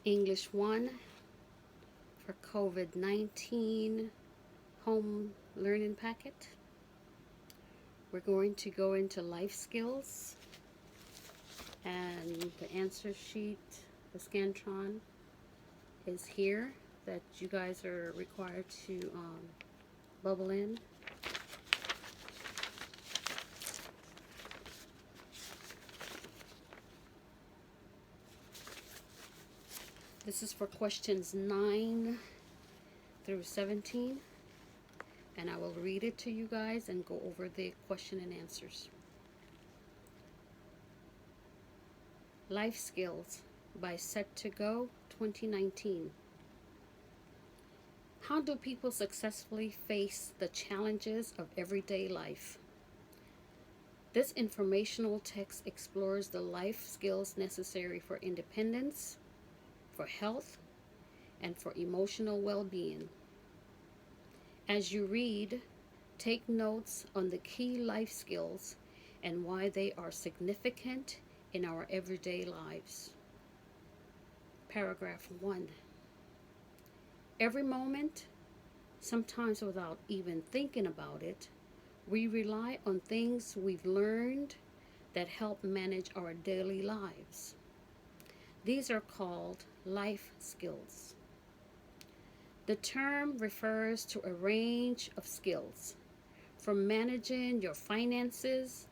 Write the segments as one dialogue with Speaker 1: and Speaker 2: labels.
Speaker 1: English 1 for COVID-19 home learning packet. We're going to go into life skills, and the answer sheet, the Scantron, is here that you guys are required to bubble in. This is for questions 9 through 17, and I will read it to you guys and go over the question and answers. Life Skills by Set to Go 2019. How do people successfully face the challenges of everyday life? This informational text explores the life skills necessary for independence, for health, and for emotional well-being. As you read, take notes on the key life skills and why they are significant in our everyday lives. Paragraph 1. Every moment, sometimes without even thinking about it, we rely on things we've learned that help manage our daily lives. These are called life skills. The term refers to a range of skills, from managing your finances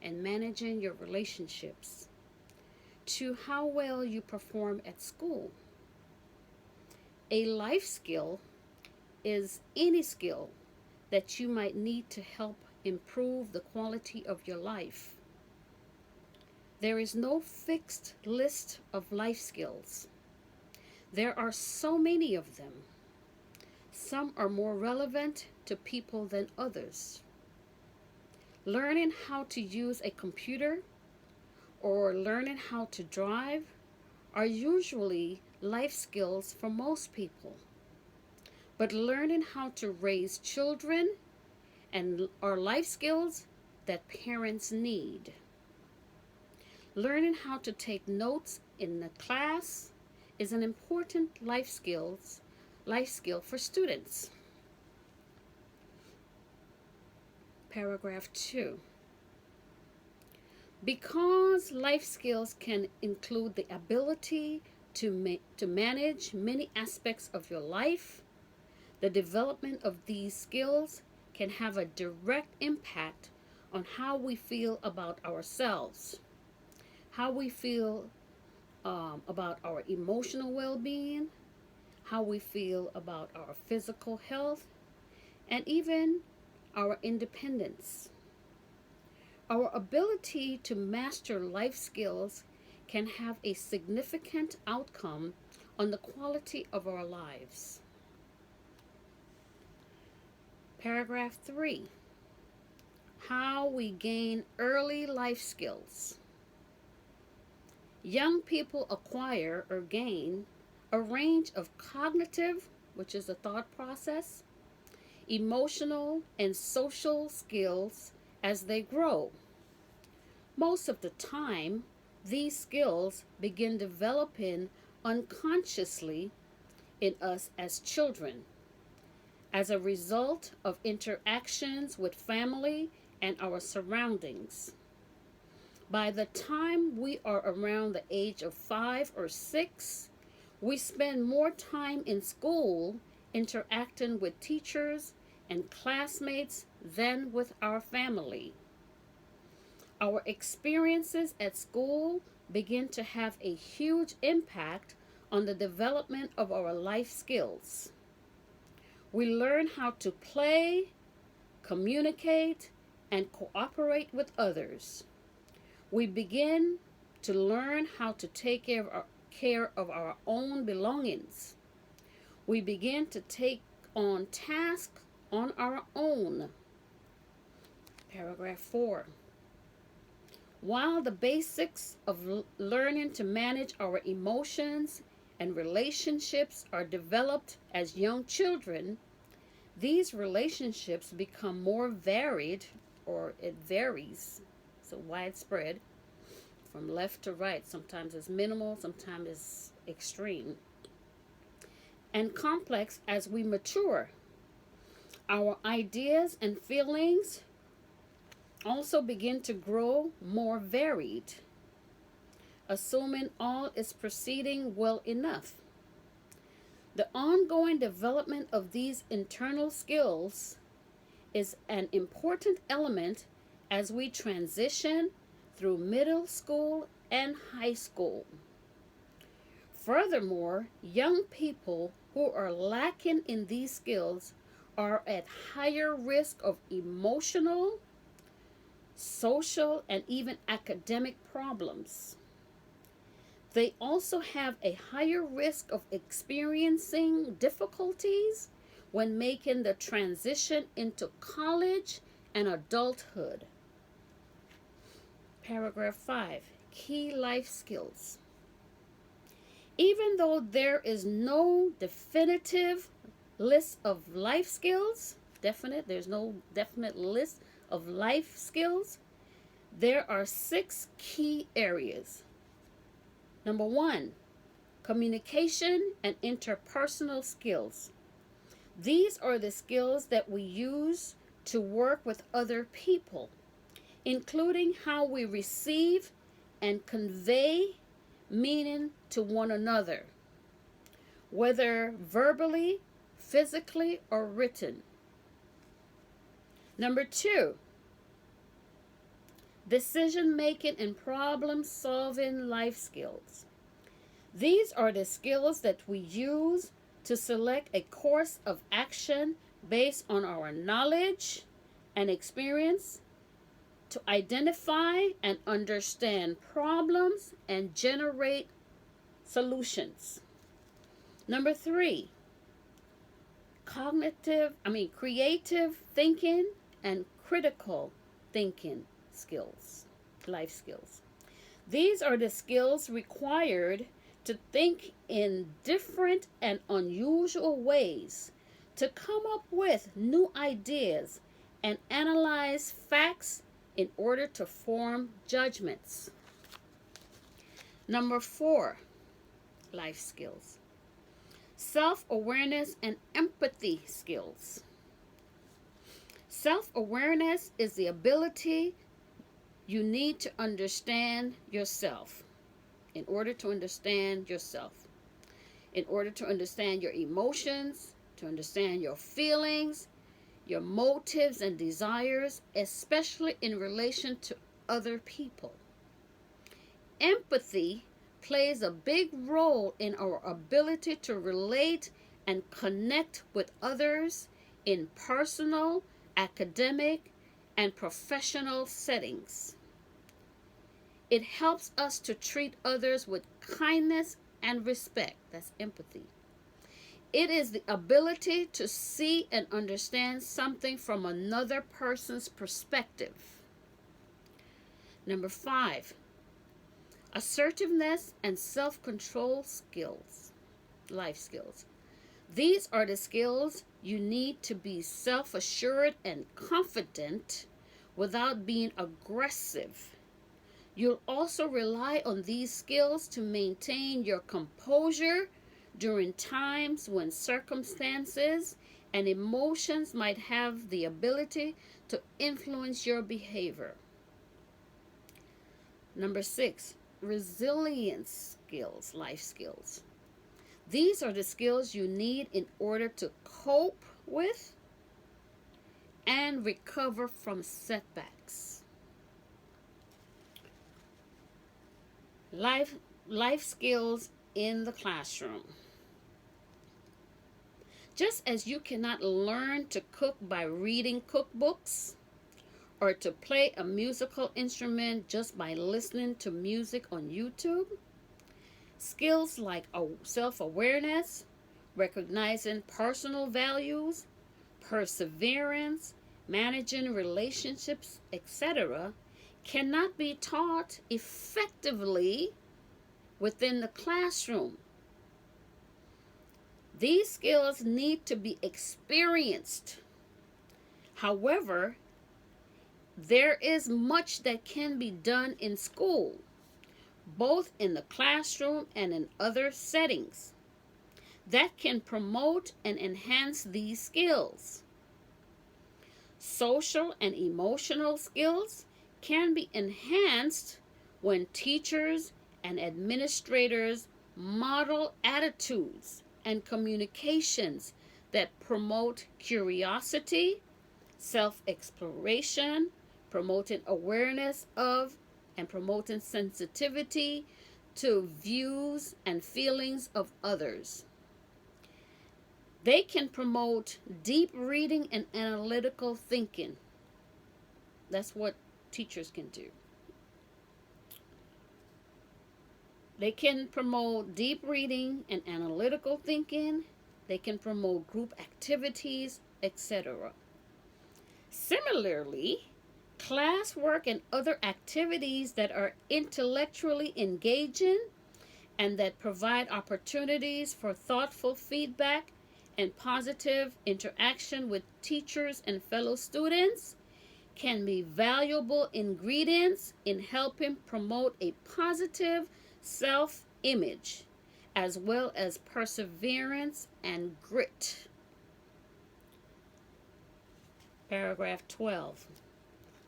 Speaker 1: and managing your relationships to how well you perform at school. A life skill is any skill that you might need to help improve the quality of your life. There is no fixed list of life skills. There are so many of them. Some are more relevant to people than others. Learning how to use a computer or learning how to drive are usually life skills for most people. But learning how to raise children are life skills that parents need. Learning how to take notes in the class is an important life skill for students. Paragraph 2. Because life skills can include the ability to manage many aspects of your life, the development of these skills can have a direct impact on how we feel about ourselves, how we feel about our emotional well-being, how we feel about our physical health, and even our independence. Our ability to master life skills can have a significant outcome on the quality of our lives. Paragraph 3. How we gain early life skills. Young people acquire or gain a range of cognitive, which is a thought process, emotional, and social skills as they grow. Most of the time, these skills begin developing unconsciously in us as children, as a result of interactions with family and our surroundings. By the time we are around the age of 5 or 6, we spend more time in school interacting with teachers and classmates than with our family. Our experiences at school begin to have a huge impact on the development of our life skills. We learn how to play, communicate, and cooperate with others. We begin to learn how to take care of our own belongings. We begin to take on tasks on our own. Paragraph 4. While the basics of learning to manage our emotions and relationships are developed as young children, these relationships become more varied, or it varies, so widespread, from left to right. Sometimes it's minimal, sometimes extreme, and complex as we mature. Our ideas and feelings also begin to grow more varied, assuming all is proceeding well enough. The ongoing development of these internal skills is an important element as we transition through middle school and high school. Furthermore, young people who are lacking in these skills are at higher risk of emotional, social, and even academic problems. They also have a higher risk of experiencing difficulties when making the transition into college and adulthood. Paragraph 5. Key life skills. Even though there is no definitive list of life skills, there's no definite list of life skills, there are 6 key areas. Number 1, communication and interpersonal skills. These are the skills that we use to work with other people, including how we receive and convey meaning to one another, whether verbally, physically, or written. Number 2, decision-making and problem-solving life skills. These are the skills that we use to select a course of action based on our knowledge and experience, to identify and understand problems and generate solutions. Number 3, creative thinking and critical thinking skills, life skills. These are the skills required to think in different and unusual ways, to come up with new ideas and analyze facts in order to form judgments. Number 4, life skills. Self-awareness and empathy skills. Self-awareness is the ability you need to understand yourself. In order to understand yourself, in order to understand your emotions, to understand your feelings, your motives and desires, especially in relation to other people. Empathy plays a big role in our ability to relate and connect with others in personal, academic, and professional settings. It helps us to treat others with kindness and respect. That's empathy. It is the ability to see and understand something from another person's perspective. Number 5, assertiveness and self-control skills, life skills. These are the skills you need to be self-assured and confident without being aggressive. You'll also rely on these skills to maintain your composure during times when circumstances and emotions might have the ability to influence your behavior. Number 6, resilience skills, life skills. These are the skills you need in order to cope with and recover from setbacks. Life skills in the classroom. Just as you cannot learn to cook by reading cookbooks or to play a musical instrument just by listening to music on YouTube, skills like self-awareness, recognizing personal values, perseverance, managing relationships, etc., cannot be taught effectively within the classroom. These skills need to be experienced. However, there is much that can be done in school, both in the classroom and in other settings, that can promote and enhance these skills. Social and emotional skills can be enhanced when teachers and administrators model attitudes and communications that promote curiosity, self-exploration, promoting awareness of and promoting sensitivity to views and feelings of others. They can promote deep reading and analytical thinking. That's what teachers can do. They can promote deep reading and analytical thinking. They can promote group activities, etc. Similarly, classwork and other activities that are intellectually engaging and that provide opportunities for thoughtful feedback and positive interaction with teachers and fellow students can be valuable ingredients in helping promote a positive self-image as well as perseverance and grit. Paragraph 12.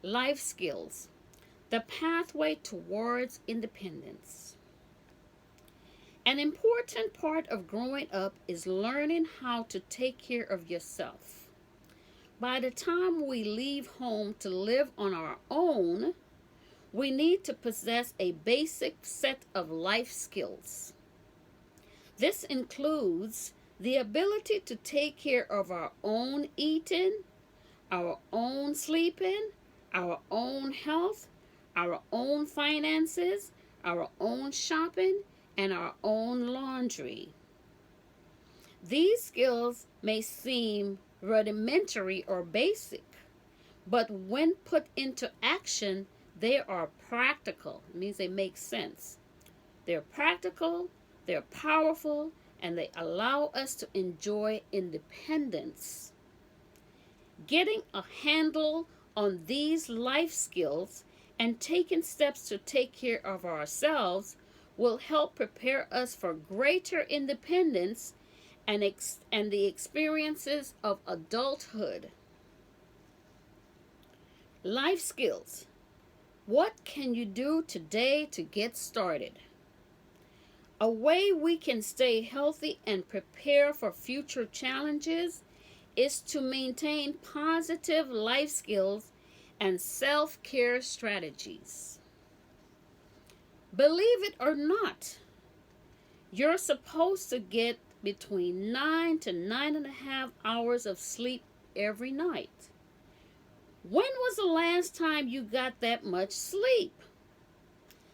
Speaker 1: Life skills. The pathway towards independence. An important part of growing up is learning how to take care of yourself. By the time we leave home to live on our own, we need to possess a basic set of life skills. This includes the ability to take care of our own eating, our own sleeping, our own health, our own finances, our own shopping, and our own laundry. These skills may seem rudimentary or basic, but when put into action, they are practical. It means they make sense. They're practical, they're powerful, and they allow us to enjoy independence. Getting a handle on these life skills and taking steps to take care of ourselves will help prepare us for greater independence and the experiences of adulthood. Life skills. What can you do today to get started? A way we can stay healthy and prepare for future challenges is to maintain positive life skills and self-care strategies. Believe it or not, you're supposed to get between 9 to 9.5 hours of sleep every night. When was the last time you got that much sleep?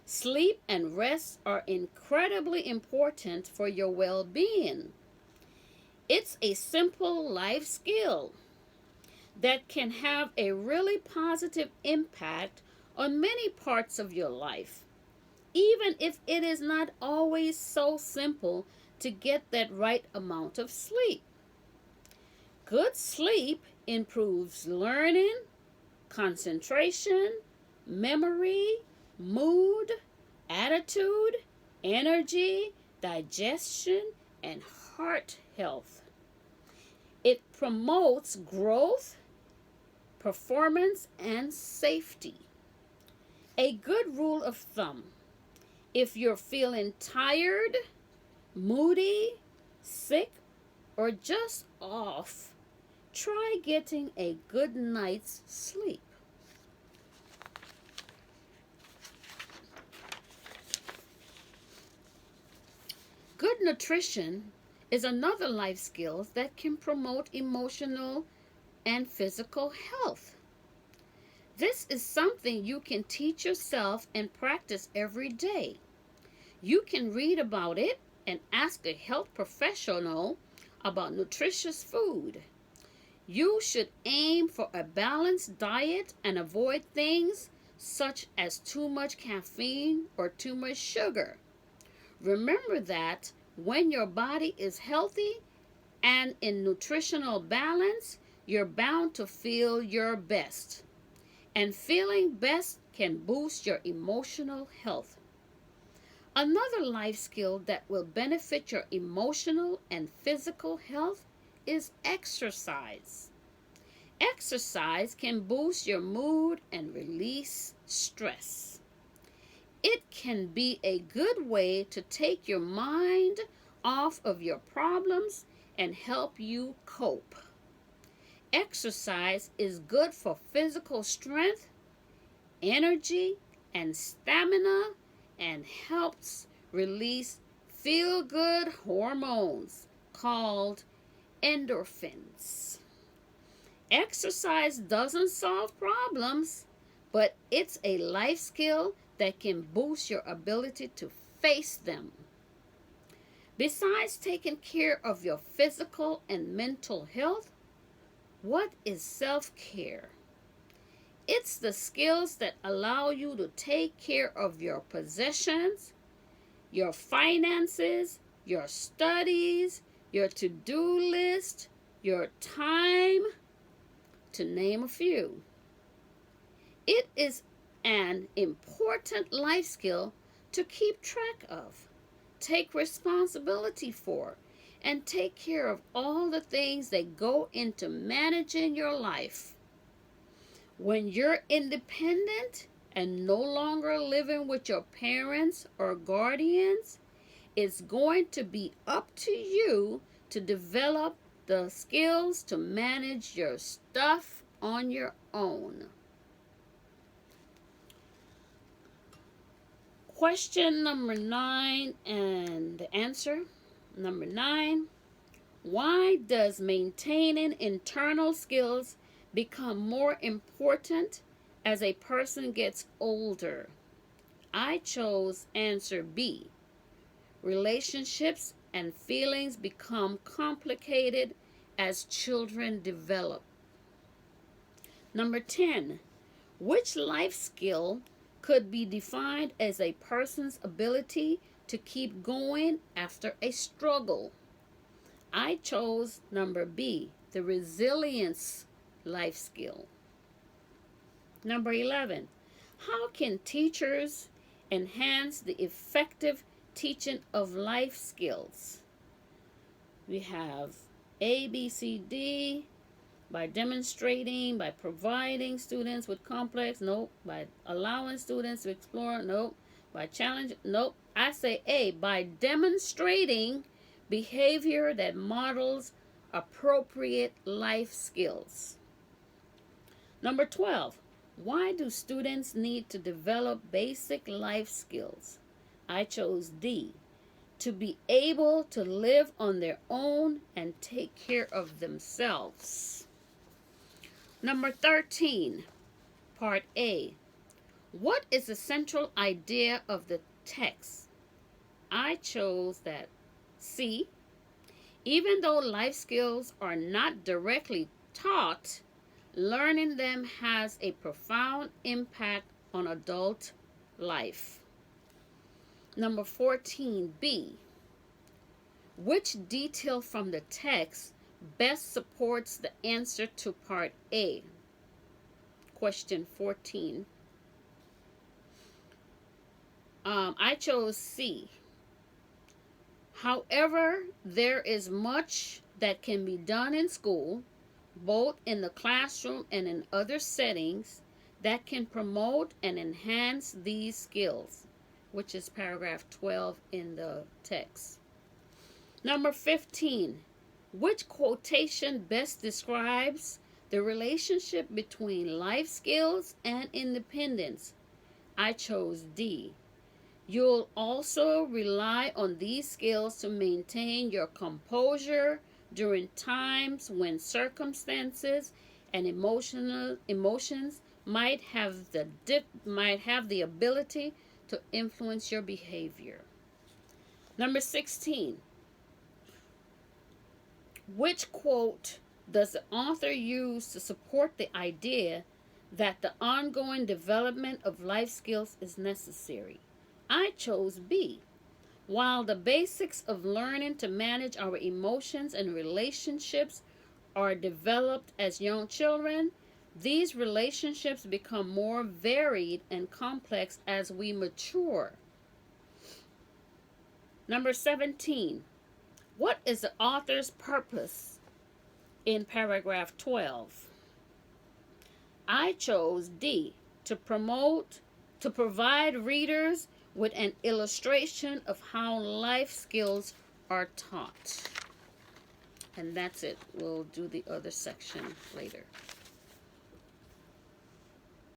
Speaker 1: Sleep and rest are incredibly important for your well-being. It's a simple life skill that can have a really positive impact on many parts of your life, even if it is not always so simple to get that right amount of sleep. Good sleep improves learning, concentration, memory, mood, attitude, energy, digestion, and heart health. It promotes growth, performance, and safety. A good rule of thumb: if you're feeling tired, moody, sick, or just off, try getting a good night's sleep. Good nutrition is another life skill that can promote emotional and physical health. This is something you can teach yourself and practice every day. You can read about it and ask a health professional about nutritious food. You should aim for a balanced diet and avoid things such as too much caffeine or too much sugar. Remember that when your body is healthy and in nutritional balance, you're bound to feel your best. And feeling best can boost your emotional health. Another life skill that will benefit your emotional and physical health is exercise. Exercise can boost your mood and release stress. It can be a good way to take your mind off of your problems and help you cope. Exercise is good for physical strength, energy, and stamina, and helps release feel-good hormones called endorphins. Exercise doesn't solve problems, but it's a life skill that can boost your ability to face them. Besides taking care of your physical and mental health, what is self-care? It's the skills that allow you to take care of your possessions, your finances, your studies, your to-do list, your time, to name a few. It is an important life skill to keep track of, take responsibility for, and take care of all the things that go into managing your life. When you're independent and no longer living with your parents or guardians, it's going to be up to you to develop the skills to manage your stuff on your own. Question number 9 and the answer. Number 9, why does maintaining internal skills become more important as a person gets older? I chose answer B. Relationships and feelings become complicated as children develop. Number 10, which life skill could be defined as a person's ability to keep going after a struggle? I chose number B, the resilience life skill. Number 11, how can teachers enhance the effective teaching of life skills? We have A, B, C, D. By demonstrating, by providing students with complex, nope. By allowing students to explore, nope. By challenge, nope. I say A, by demonstrating behavior that models appropriate life skills. Number 12, why do students need to develop basic life skills? I chose D, to be able to live on their own and take care of themselves. Number 13, part A, what is the central idea of the text? I chose that C, even though life skills are not directly taught, learning them has a profound impact on adult life. Number 14B, which detail from the text best supports the answer to part A? Question 14. I chose C. However, there is much that can be done in school, both in the classroom and in other settings, that can promote and enhance these skills, which is paragraph 12 in the text. Number 15, which quotation best describes the relationship between life skills and independence? I chose D. You'll also rely on these skills to maintain your composure during times when circumstances and emotions might have the ability to influence your behavior. Number 16. Which quote does the author use to support the idea that the ongoing development of life skills is necessary? I chose B. While the basics of learning to manage our emotions and relationships are developed as young children, these relationships become more varied and complex as we mature. Number 17. What is the author's purpose in paragraph 12? I chose D, to provide readers with an illustration of how life skills are taught. And that's it. We'll do the other section later.